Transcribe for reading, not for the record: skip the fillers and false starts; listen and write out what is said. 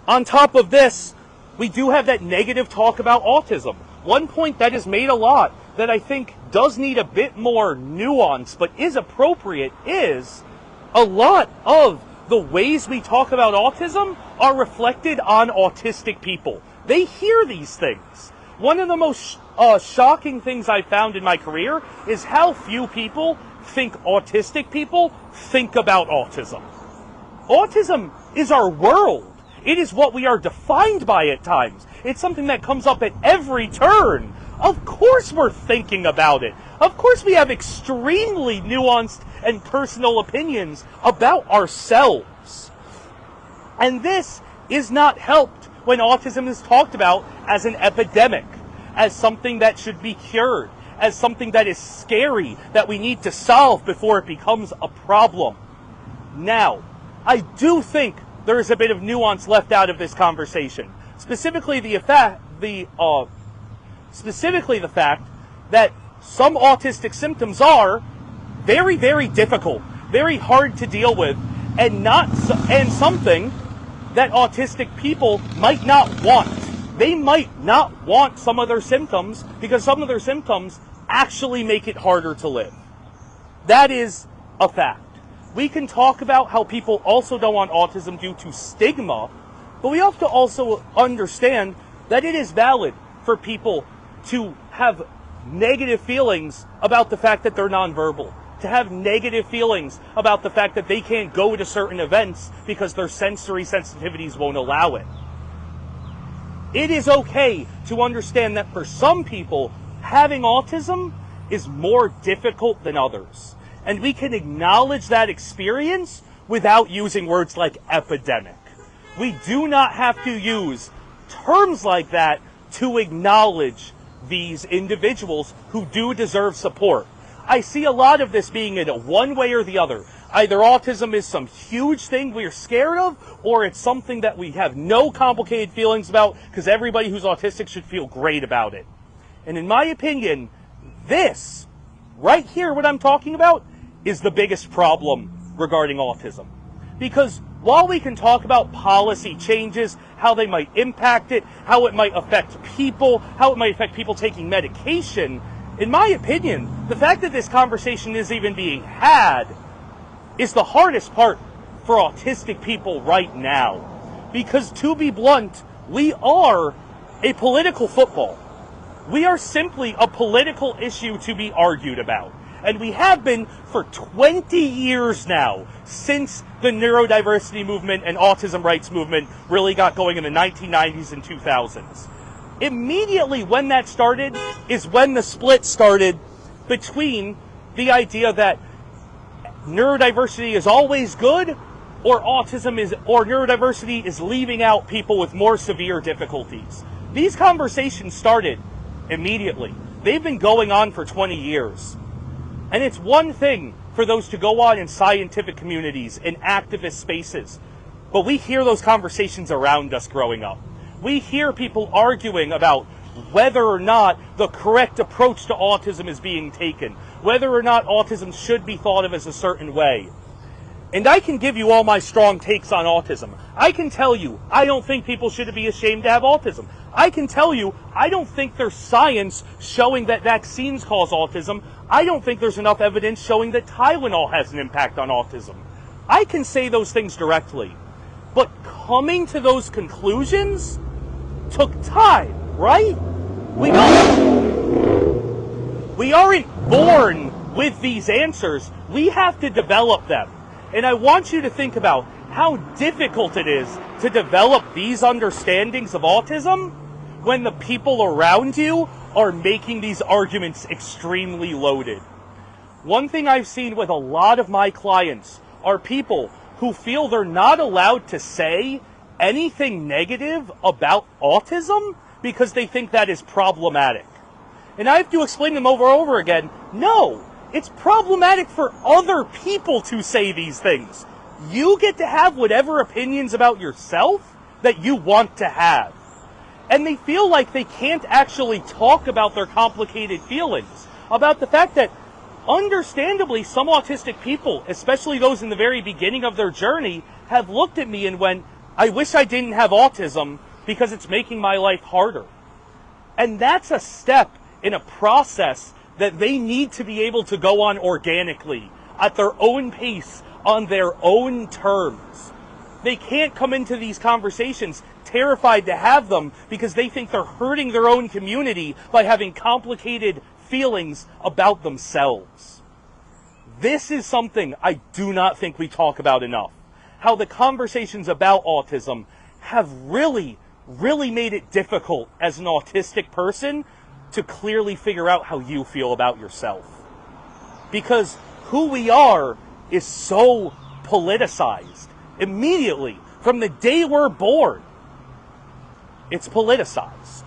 On top of this, we do have that negative talk about autism. One point that is made a lot that I think does need a bit more nuance but is appropriate is a lot of the ways we talk about autism are reflected on autistic people. They hear these things. One of the most shocking things I've found in my career is how few people think autistic people think about autism. Autism is our world. It is what we are defined by at times. It's something that comes up at every turn. Of course we're thinking about it. Of course we have extremely nuanced and personal opinions about ourselves. And this is not helped when autism is talked about as an epidemic, as something that should be cured, as something that is scary, that we need to solve before it becomes a problem. Now, I do think there is a bit of nuance left out of this conversation. Specifically the fact that some autistic symptoms are very, very difficult, very hard to deal with, and something that autistic people might not want. They might not want some of their symptoms because some of their symptoms actually make it harder to live. That is a fact. We can talk about how people also don't want autism due to stigma, but we have to also understand that it is valid for people to have negative feelings about the fact that they're nonverbal, to have negative feelings about the fact that they can't go to certain events because their sensory sensitivities won't allow it. It is okay to understand that for some people, having autism is more difficult than others. And we can acknowledge that experience without using words like epidemic. We do not have to use terms like that to acknowledge these individuals who do deserve support. I see a lot of this being in a one way or the other. Either autism is some huge thing we're scared of, or it's something that we have no complicated feelings about because everybody who's autistic should feel great about it. And in my opinion, this, right here, what I'm talking about, is the biggest problem regarding autism. Because while we can talk about policy changes, how they might impact it, how it might affect people, how it might affect people taking medication, in my opinion, the fact that this conversation is even being had is the hardest part for autistic people right now. Because to be blunt, we are a political football. We are simply a political issue to be argued about. And we have been for 20 years now, since the neurodiversity movement and autism rights movement really got going in the 1990s and 2000s. Immediately when that started is when the split started between the idea that neurodiversity is always good, or neurodiversity is leaving out people with more severe difficulties. These conversations started immediately. They've been going on for 20 years. And it's one thing for those to go on in scientific communities, in activist spaces. But we hear those conversations around us growing up. We hear people arguing about whether or not the correct approach to autism is being taken, whether or not autism should be thought of as a certain way. And I can give you all my strong takes on autism. I can tell you, I don't think people should be ashamed to have autism. I can tell you, I don't think there's science showing that vaccines cause autism. I don't think there's enough evidence showing that Tylenol has an impact on autism. I can say those things directly. But coming to those conclusions took time, right? We aren't born with these answers. We have to develop them. And I want you to think about how difficult it is to develop these understandings of autism when the people around you are making these arguments extremely loaded. One thing I've seen with a lot of my clients are people who feel they're not allowed to say anything negative about autism because they think that is problematic. And I have to explain to them over and over again, no, it's problematic for other people to say these things. You get to have whatever opinions about yourself that you want to have. And they feel like they can't actually talk about their complicated feelings, about the fact that, understandably, some autistic people, especially those in the very beginning of their journey, have looked at me and went, I wish I didn't have autism because it's making my life harder. And that's a step in a process that they need to be able to go on organically, at their own pace, on their own terms. They can't come into these conversations terrified to have them because they think they're hurting their own community by having complicated feelings about themselves. This is something I do not think we talk about enough. How the conversations about autism have really made it difficult as an autistic person to clearly figure out how you feel about yourself. Because who we are is so politicized. Immediately, from the day we're born, it's politicized.